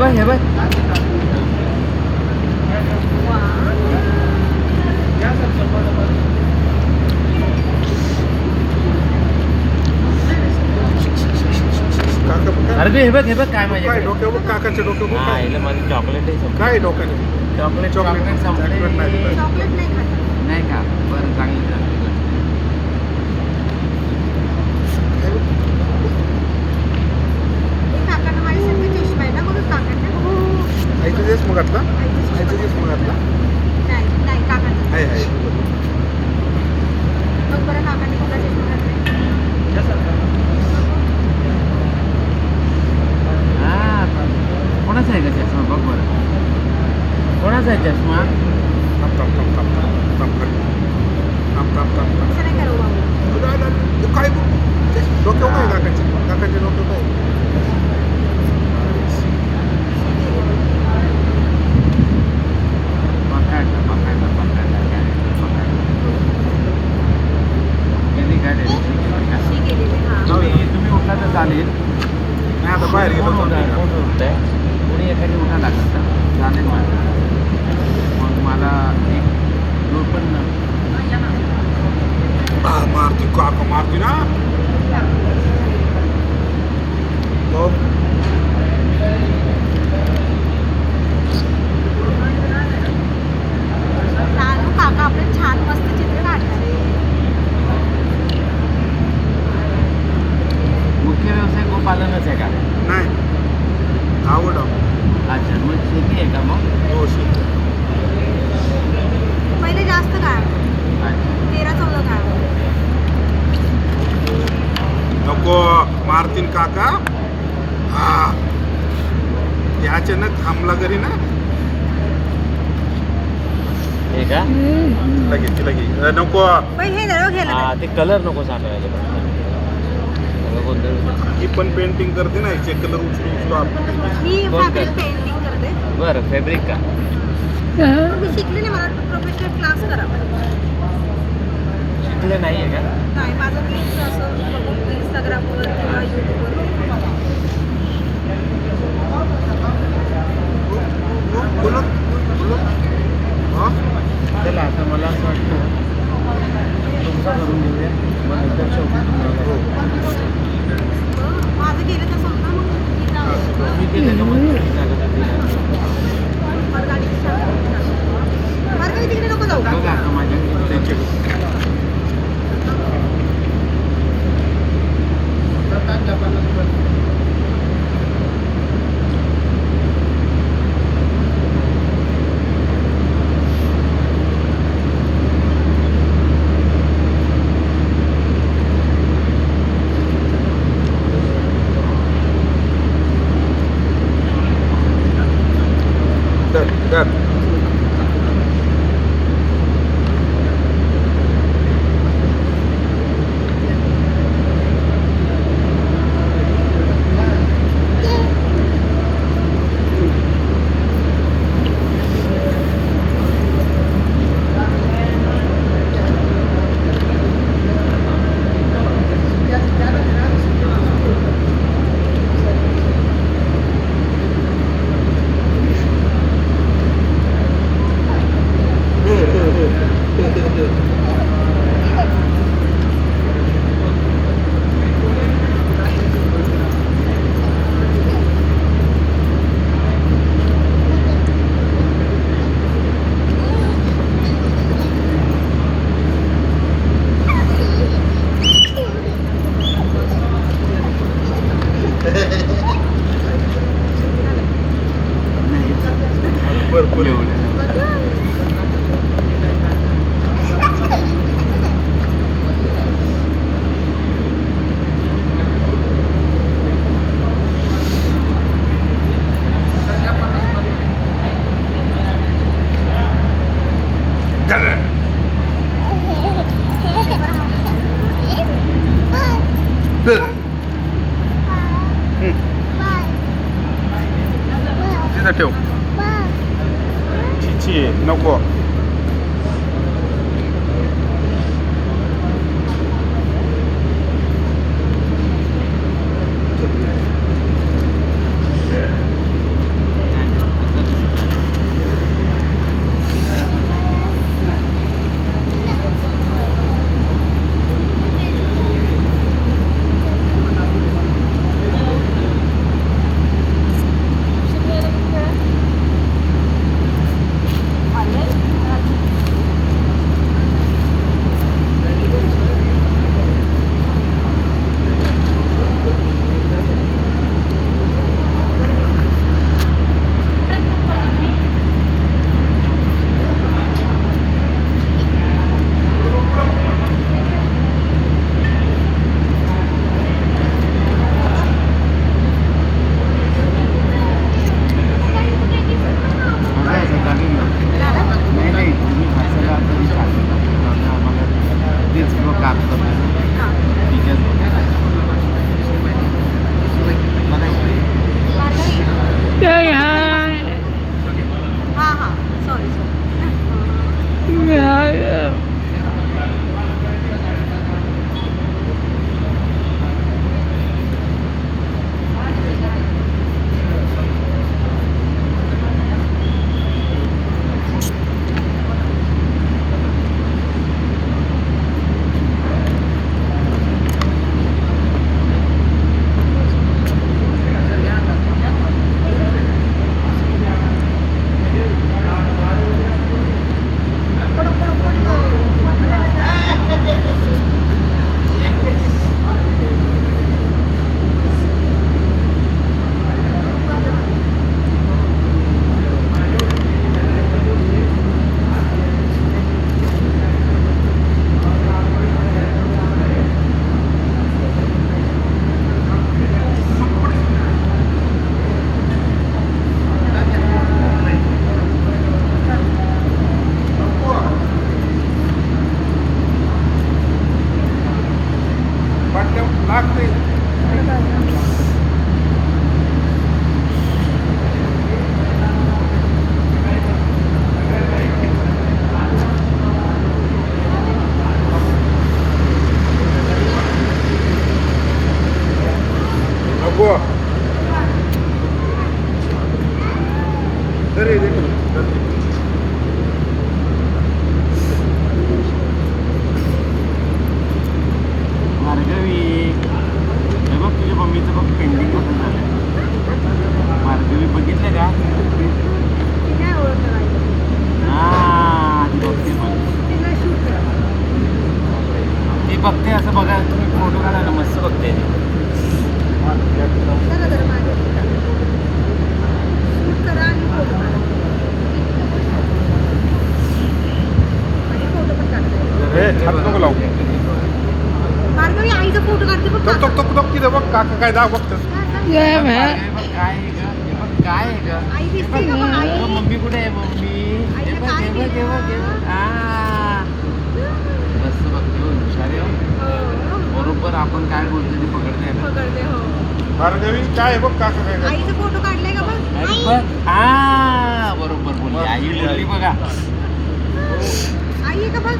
बघ हे बघ. अरे हे बघ काय माझ्या डोक्यावर काकाच्या डोक्यावर हा याला माझं चॉकलेट आहे. काय डोक्याने चॉकलेट संपले नाही का. बरं चांगली झाली. आईचं देश मग घातला आईचं देश मग घातला आहे आहे हा कोणाचा आहे का चष्मा बघ बरं. कोणाचा आहे चष्मा. थांब थांब थांब थांब थांब थांब थांब थांब थांब काय डोक्यावर काय काकाच्या डोक्यावर काय. तुम्ही उठला तर चालेल. नाही आता बाहेर गेलो कोणी एखादी उठा लागत चालेल माझं. मग मला एक दोन पण मारती काका मारती ना. हो काका आपले छान मस्त चित्र काढणारे. मुख्य व्यवसाय गोपालनच आहे का. नाही आवड अच्छा मग शेती आहे का मग. हो शेती पहिले जास्त काय अच्छा 13-14 काय नको मारतीन काका. हा अचानक थांबला घरी ना हे का. लगेच लगेच नको. हे दळव घ्यायला हा ते कलर नको सांगायला. ही पण पेंटिंग करते ना हिचे कलर उचलू मी फॅब्रिक पेंटिंग करते. बरं फॅब्रिक का. मी शिकले नाही. मला प्रोफेशनल क्लास करावा. शिकले नाही आहे का. नाही माझं मी असं बघून इंस्टाग्रामवर किंवा यूट्यूबवर चला आता मला असं वाटतं तुमचा करून घेऊया. मग नंतर शेवटी तुम्हाला माझं केलं तर समजा मग मी ते त्याच्यामध्ये मार्गाने तिकडे नको जाऊ का. बघा आता माझ्या भरपूर तिथं ठेव. चिची नको. काम करतो हां टीचर्स हां हां सॉरी वाटल्यावर लागते नको तरी भार्गवी हे बघ तुझ्या मम्मीचं बघ पेंडिंग कसं झालं भार्गवी बघितलं का ती नाही ओळखलं बाई. हा ती बघते पण तिला शूट करा ती बघते असं बघा तुम्ही फोटो काढा ना मस्त बघते ती. चला जरा मागे शूट करा आणि फोटो काढा आणि फोटो पण काढा हात नको लावू भार्गवी आईचा फोटो काढते बघ तो तो तो तिथं बघ काका काय दाव बघतस भार्गवी बघ काय आहे ग हे बघ काय आहे ग आई दिसते का बघ आई अगं, मम्मी कुठे आहे मम्मी हे आईला बघ काय हे बघ हे बघ हे बघ आ. मस्त बघते हो हुशार आहे हो. हो बरोबर आपण काय बोलतो ते पकडते ना पकडते हो भार्गवी काय आहे बघ काका काय करतोय? आईचा फोटो काढलाय का बघ अरे बघ हा बरोबर बोलली आई बोलली बघा आई आहे का बघ